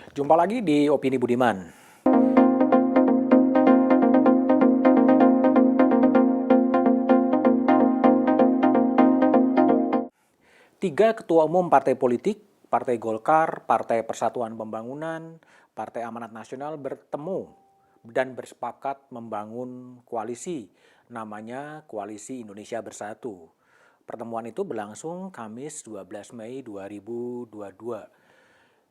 Jumpa lagi di Opini Budiman. Tiga ketua umum partai politik, Partai Golkar, Partai Persatuan Pembangunan, Partai Amanat Nasional bertemu dan bersepakat membangun koalisi, namanya Koalisi Indonesia Bersatu. Pertemuan itu berlangsung Kamis 12 Mei 2022.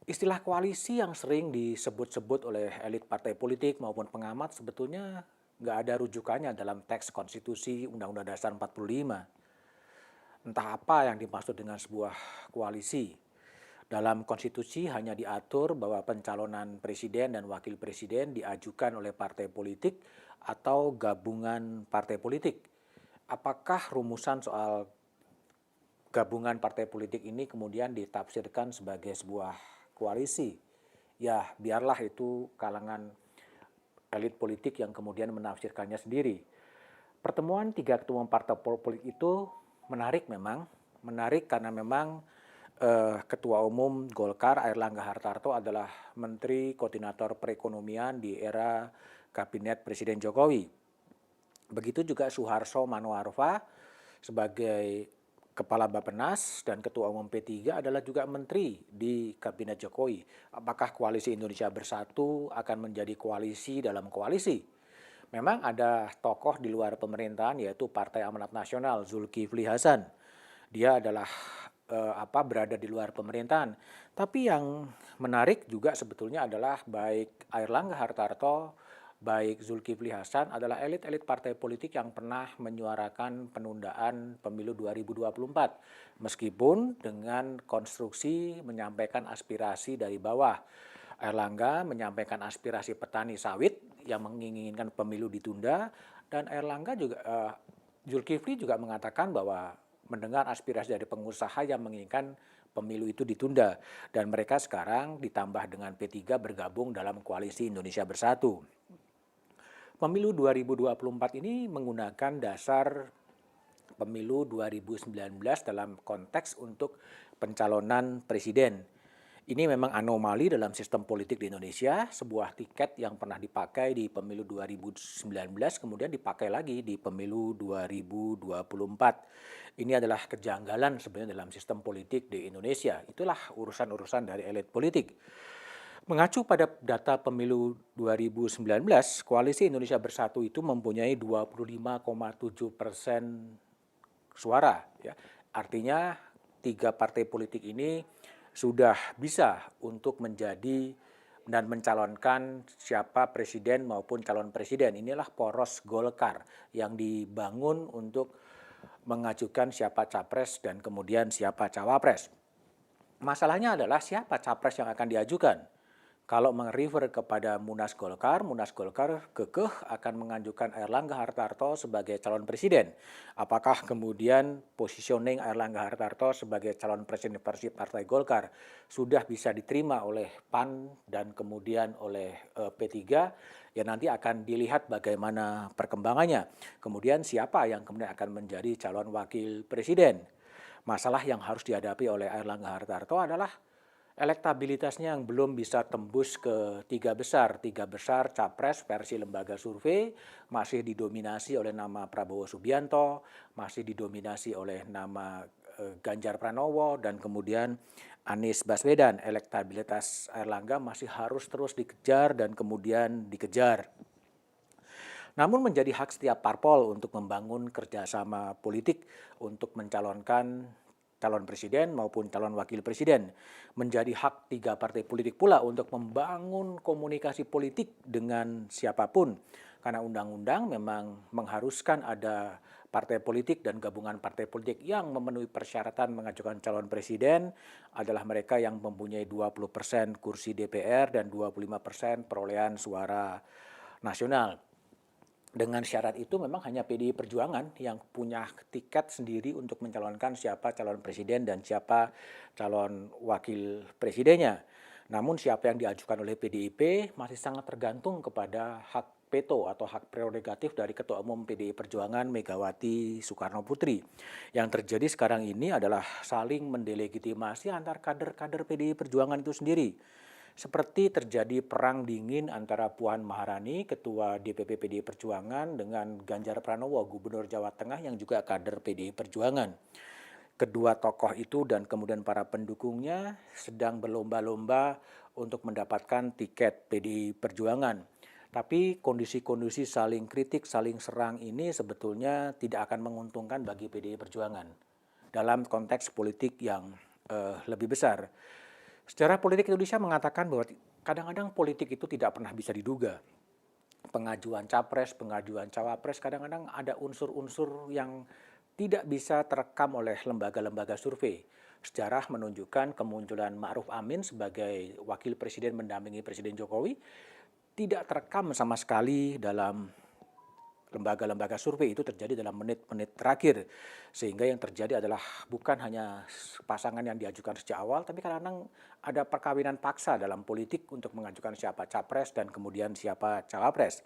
Istilah koalisi yang sering disebut-sebut oleh elit partai politik maupun pengamat sebetulnya nggak ada rujukannya dalam teks konstitusi Undang-Undang Dasar 45. Entah apa yang dimaksud dengan sebuah koalisi. Dalam konstitusi hanya diatur bahwa pencalonan presiden dan wakil presiden diajukan oleh partai politik atau gabungan partai politik. Apakah rumusan soal gabungan partai politik ini kemudian ditafsirkan sebagai sebuah koalisi? Ya, biarlah itu kalangan elit politik yang kemudian menafsirkannya sendiri. Pertemuan tiga ketua umum partai politik itu menarik memang. Menarik karena memang Ketua Umum Golkar Airlangga Hartarto adalah Menteri Koordinator Perekonomian di era Kabinet Presiden Jokowi. Begitu juga Suharto Manoarfa sebagai Kepala Bappenas dan Ketua Umum P3 adalah juga Menteri di Kabinet Jokowi. Apakah Koalisi Indonesia Bersatu akan menjadi koalisi dalam koalisi? Memang ada tokoh di luar pemerintahan yaitu Partai Amanat Nasional Zulkifli Hasan. Dia adalah berada di luar pemerintahan. Tapi yang menarik juga sebetulnya adalah baik Airlangga Hartarto, baik Zulkifli Hasan adalah elit-elit partai politik yang pernah menyuarakan penundaan pemilu 2024. Meskipun dengan konstruksi menyampaikan aspirasi dari bawah. Airlangga menyampaikan aspirasi petani sawit yang menginginkan pemilu ditunda, dan Zulkifli juga mengatakan bahwa mendengar aspirasi dari pengusaha yang menginginkan pemilu itu ditunda, dan mereka sekarang ditambah dengan P3 bergabung dalam Koalisi Indonesia Bersatu. Pemilu 2024 ini menggunakan dasar pemilu 2019 dalam konteks untuk pencalonan presiden. Ini memang anomali dalam sistem politik di Indonesia, sebuah tiket yang pernah dipakai di pemilu 2019 kemudian dipakai lagi di pemilu 2024. Ini adalah kejanggalan sebenarnya dalam sistem politik di Indonesia. Itulah urusan-urusan dari elit politik. Mengacu pada data pemilu 2019, Koalisi Indonesia Bersatu itu mempunyai 25,7% suara. Ya. Artinya tiga partai politik ini sudah bisa untuk menjadi dan mencalonkan siapa presiden maupun calon presiden. Inilah poros Golkar yang dibangun untuk mengajukan siapa capres dan kemudian siapa cawapres. Masalahnya adalah siapa capres yang akan diajukan. Kalau merefer kepada Munas Golkar kekeh akan mengajukan Airlangga Hartarto sebagai calon presiden. Apakah kemudian positioning Airlangga Hartarto sebagai calon presiden versi Partai Golkar sudah bisa diterima oleh PAN dan kemudian oleh P3? Ya nanti akan dilihat bagaimana perkembangannya. Kemudian siapa yang kemudian akan menjadi calon wakil presiden. Masalah yang harus dihadapi oleh Airlangga Hartarto adalah elektabilitasnya yang belum bisa tembus ke tiga besar. Tiga besar capres versi lembaga survei masih didominasi oleh nama Prabowo Subianto, masih didominasi oleh nama Ganjar Pranowo, dan kemudian Anies Baswedan. Elektabilitas Airlangga masih harus terus dikejar dan kemudian dikejar. Namun menjadi hak setiap parpol untuk membangun kerjasama politik untuk mencalonkan calon presiden maupun calon wakil presiden. Menjadi hak tiga partai politik pula untuk membangun komunikasi politik dengan siapapun. Karena undang-undang memang mengharuskan ada partai politik dan gabungan partai politik yang memenuhi persyaratan mengajukan calon presiden adalah mereka yang mempunyai 20% kursi DPR dan 25% perolehan suara nasional. Dengan syarat itu memang hanya PDI Perjuangan yang punya tiket sendiri untuk mencalonkan siapa calon presiden dan siapa calon wakil presidennya. Namun siapa yang diajukan oleh PDIP masih sangat tergantung kepada hak veto atau hak prerogatif dari Ketua Umum PDI Perjuangan Megawati Soekarno Putri. Yang terjadi sekarang ini adalah saling mendelegitimasi antar kader-kader PDI Perjuangan itu sendiri. seperti terjadi perang dingin antara Puan Maharani, Ketua DPP PDI Perjuangan, dengan Ganjar Pranowo, Gubernur Jawa Tengah yang juga kader PDI Perjuangan. Kedua tokoh itu dan kemudian para pendukungnya sedang berlomba-lomba untuk mendapatkan tiket PDI Perjuangan. Tapi kondisi-kondisi saling kritik, saling serang ini sebetulnya tidak akan menguntungkan bagi PDI Perjuangan dalam konteks politik yang lebih besar. Sejarah politik Indonesia mengatakan bahwa kadang-kadang politik itu tidak pernah bisa diduga. Pengajuan capres, pengajuan cawapres, kadang-kadang ada unsur-unsur yang tidak bisa terekam oleh lembaga-lembaga survei. Sejarah menunjukkan kemunculan Ma'ruf Amin sebagai wakil presiden mendampingi Presiden Jokowi tidak terekam sama sekali dalam lembaga-lembaga survei. Itu terjadi dalam menit-menit terakhir, sehingga yang terjadi adalah bukan hanya pasangan yang diajukan sejak awal, tapi kadang-kadang ada perkawinan paksa dalam politik untuk mengajukan siapa capres dan kemudian siapa cawapres.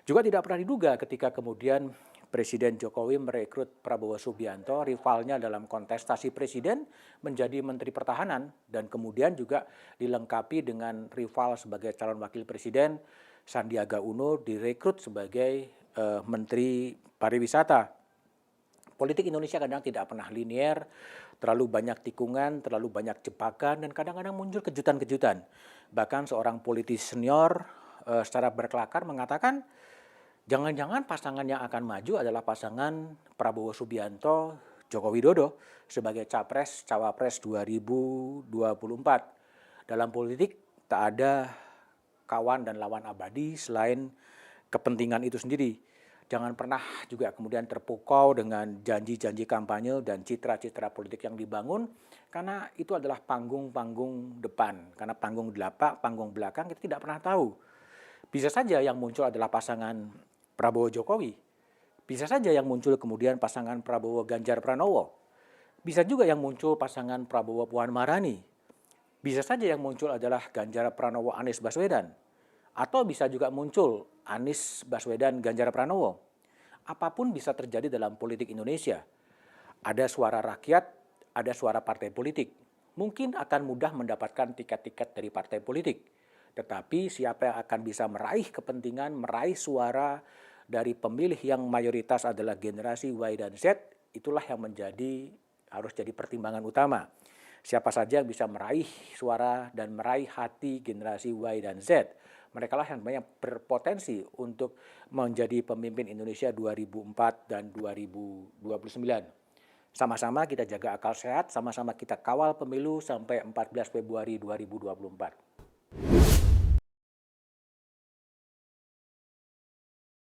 Juga tidak pernah diduga ketika kemudian Presiden Jokowi merekrut Prabowo Subianto, rivalnya dalam kontestasi presiden, menjadi Menteri Pertahanan, dan kemudian juga dilengkapi dengan rival sebagai calon wakil presiden, Sandiaga Uno direkrut sebagai Menteri Pariwisata. Politik Indonesia kadang tidak pernah linier, terlalu banyak tikungan, terlalu banyak jebakan, dan kadang-kadang muncul kejutan-kejutan. Bahkan seorang politisi senior secara berkelakar mengatakan, jangan-jangan pasangan yang akan maju adalah pasangan Prabowo Subianto, Joko Widodo sebagai capres, cawapres 2024. Dalam politik tak ada kawan dan lawan abadi selain kepentingan itu sendiri. Jangan pernah juga kemudian terpukau dengan janji-janji kampanye dan citra-citra politik yang dibangun, karena itu adalah panggung-panggung depan. Karena panggung belakang kita tidak pernah tahu. Bisa saja yang muncul adalah pasangan Prabowo Jokowi. Bisa saja yang muncul kemudian pasangan Prabowo Ganjar Pranowo. Bisa juga yang muncul pasangan Prabowo Puan Maharani. Bisa saja yang muncul adalah Ganjar Pranowo Anies Baswedan. Atau bisa juga muncul Anies Baswedan Ganjar Pranowo. Apapun bisa terjadi dalam politik Indonesia. Ada suara rakyat, ada suara partai politik. Mungkin akan mudah mendapatkan tiket-tiket dari partai politik. Tetapi siapa yang akan bisa meraih kepentingan, meraih suara dari pemilih yang mayoritas adalah generasi Y dan Z, itulah yang harus jadi pertimbangan utama. Siapa saja yang bisa meraih suara dan meraih hati generasi Y dan Z, mereka lah yang banyak berpotensi untuk menjadi pemimpin Indonesia 2004 dan 2029. Sama-sama kita jaga akal sehat, sama-sama kita kawal pemilu sampai 14 Februari 2024.